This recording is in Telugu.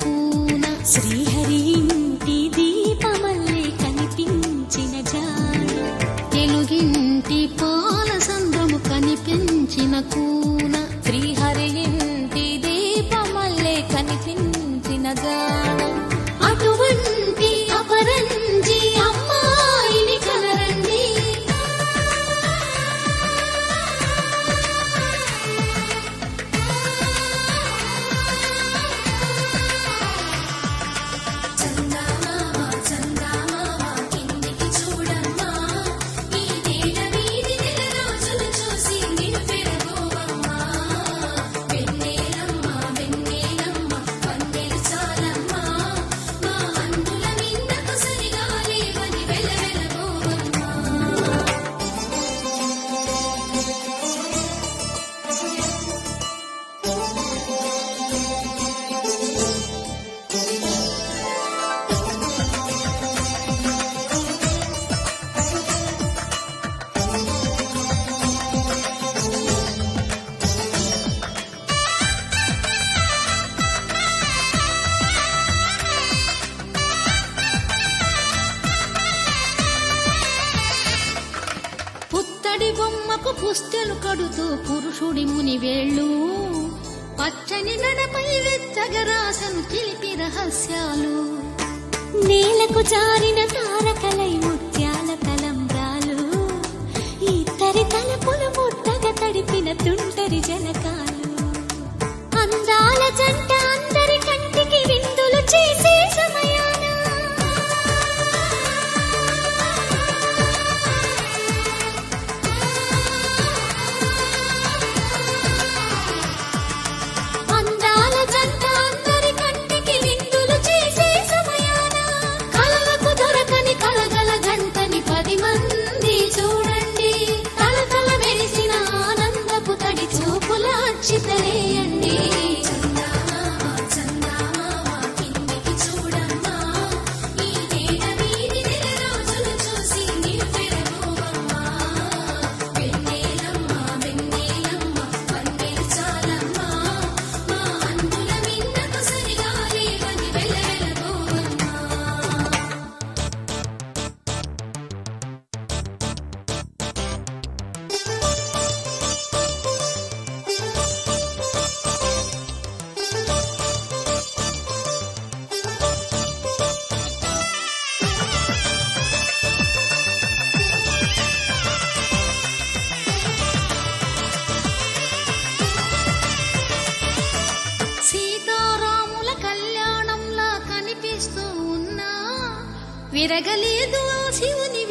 కూన శ్రీహరి ఇంటి దీపమల్లే కనిపించిన జాడ తెలుగింటి పాల సంద్రము కనిపించిన కూన శ్రీహరి ఇంటి దీపమల్లే కనిపించిన జాడ అటువంటి అపరంజి అమ్మాయిని కనరండి పుత్తడి బొమ్మకు పుస్తెలు కడుతూ పురుషుడి ముని వేళ్ళు పచ్చని నడపై వెచ్చగరాసను చిలిపి రహస్యాలు నేలకు జారిన తారకలై ముత్యాల తలంబ్రాలు ఇద్దరి తలపులు ముద్దగా తడిపిన తుంటరి జలకాలు అందాల జంట అందరి కంటికి విందులు చేసే సమయాన అందాల జంట అందరి కంటికి విందులు చేసే సమయాన కలలకు దొరకని కలగల జంటని 10 మంది చూడండి తలతల మెరిసిన ఆనందపు తడి చూపుల అచ్చితలేయండి సీతారాముల కళ్యాణంలా కనిపిస్తూ ఉన్నా విరగలేదు శివుని